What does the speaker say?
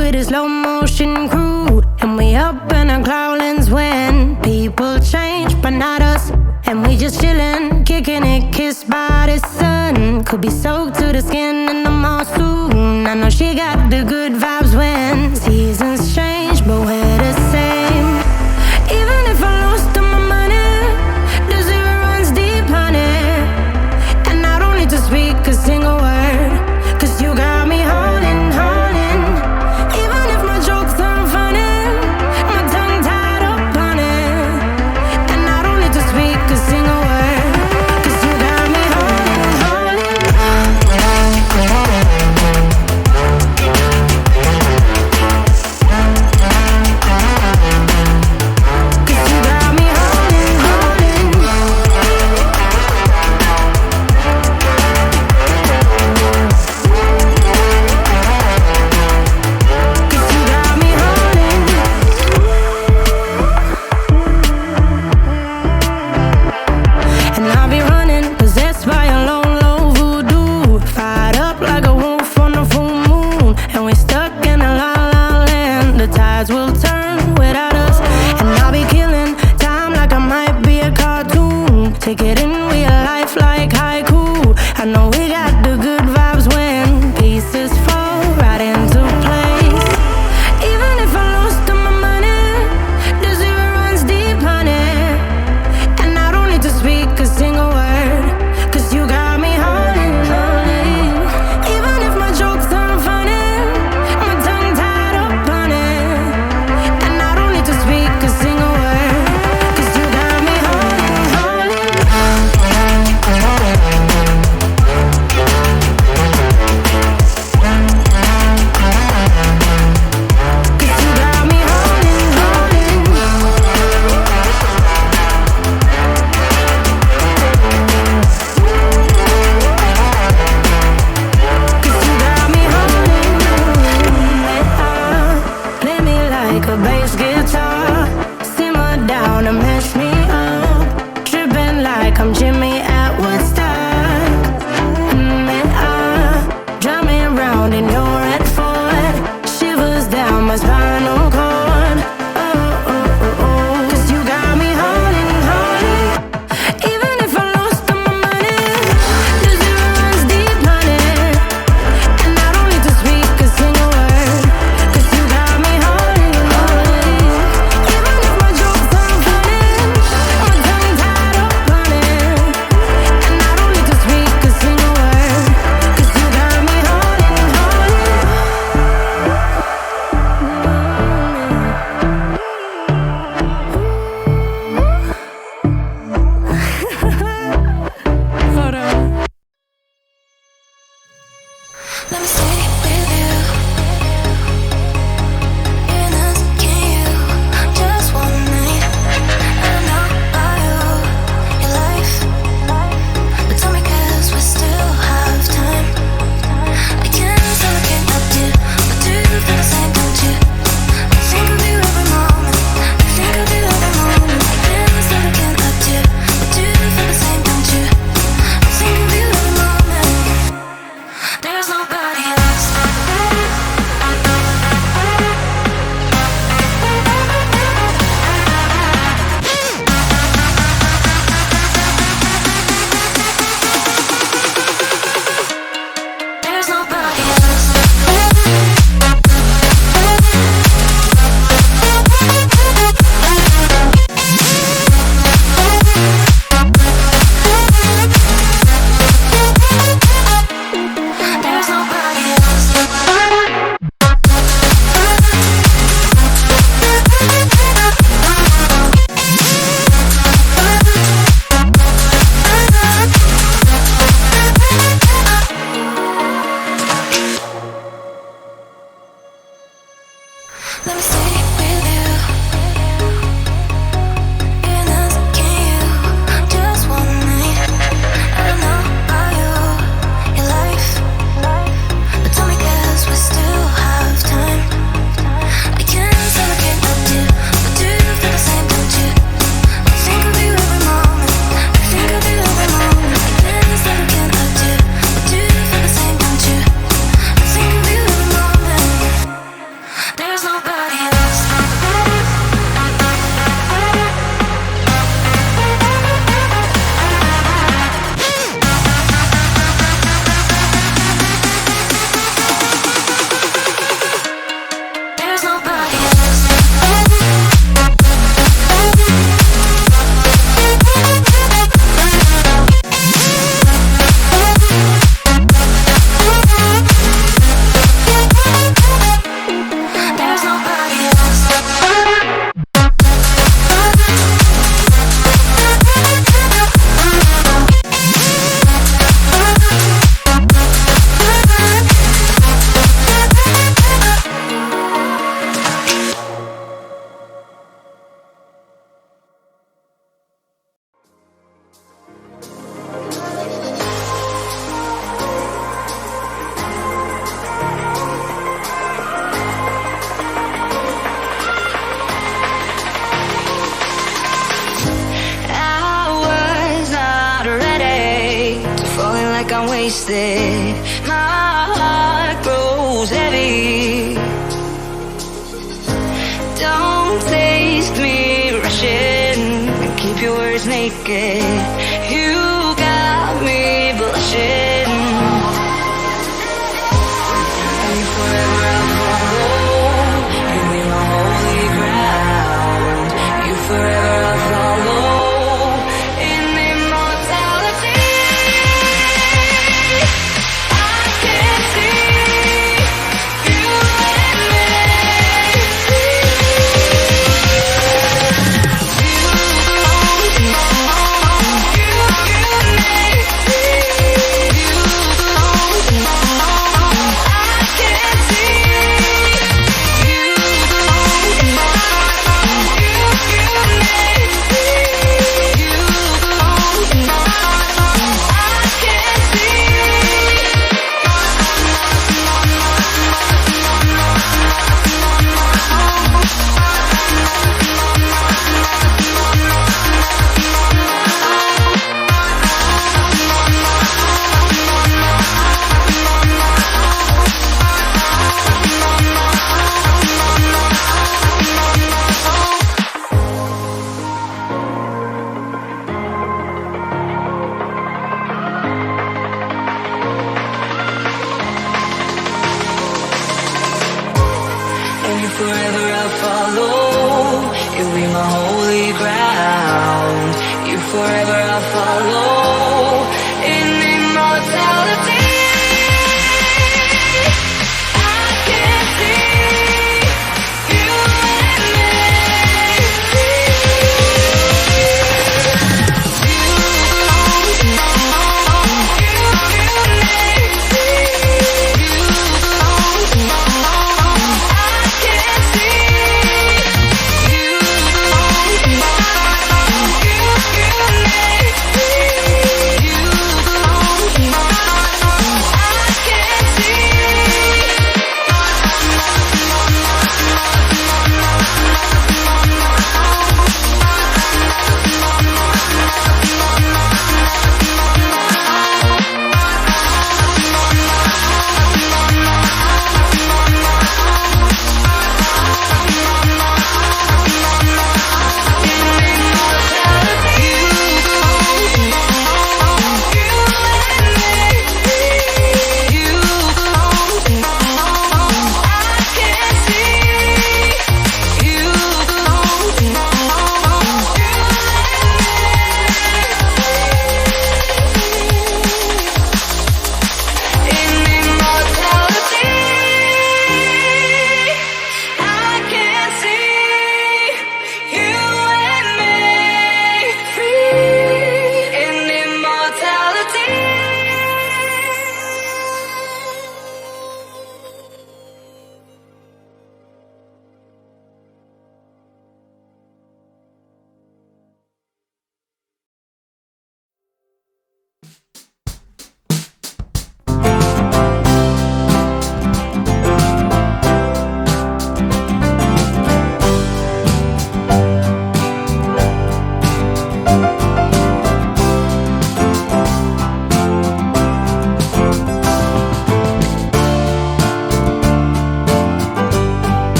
with a slow motion crew. And we up in our growlings when people change, but not us. And we just chillin', kicking it, kissed by the sun. Could be soaked to the skin in the mall soon. I know she got the good vibes when seasons change, but we're the same. Even if I lost all my money, the zero runs deep, honey. And I don't need to speak a single word, 'cause you got me holding, holding. Even if my jokes aren't funny, my tongue tied up on it. And I don't need to speak a single word, 'cause you got me holding, holding. 'Cause you got me holding, holding. 'Cause you got me holding. And I'll be running, possessed by a low, low voodoo. Fired up like a wolf on a full moon. And we're stuck in a la la land. The tides will turn without us. And I'll be killing time like I might be a cartoon. Take it in real life like haiku. I know we got the good vibes when pieces fall right into place. Even if I lost all my money, the zero runs deep, honey. And I don't need to speak a single word, 'cause you got me holding, holding. Even if my jokes aren't funny, my tongue tied up on it. And I don't need to speak a single word, 'cause you got me holding, holding. 'Cause you got me holding, holding. 'Cause you got me holding. Play me like a bass guitar, simmer down and mess me up. Tripping like I'm Jimmy at Woodstock. Drive me around in your red Ford, shivers down my spinal cord. Oh, oh, oh, oh. 'Cause you got me holding, holding. Even if I lost all my money, the zero runs deep, honey. And I don't need to speak a single word, 'cause you got me holding, holding. Even if my jokes aren't funny, my tongue tied up on it. And I don't need to speak a single word, 'cause you got me holding, holding. Hold on. Let me stay with you. In us, can you? Just one night. I know about your life. But tell me 'cause we still have time. I can't stop looking at you, but do you feel the same, don't you? I think of you every moment. I think of you every moment. I can't stop looking at you, but do you feel the same, don't you? I think of you every moment. There's nobody else. There's nobody else. There's nobody else. Let me stay with you. In us, can you? Just one night. I know about your life. But tell me 'cause we still have time. I can't stop looking at you, but do you feel the same, don't you? I think of you every moment. I think of you every moment. I can't stop looking at you, but do you feel the same, don't you? I think of you every moment. wasted. My heart grows heavy. Don't taste me rushing. Keep your words naked. You got me blushing. And you forever I'll follow. You be my holy ground. You forever I'll follow. In immortality, I can see you and me. Forever I'll follow. You'll be my holy ground. You forever I'll follow.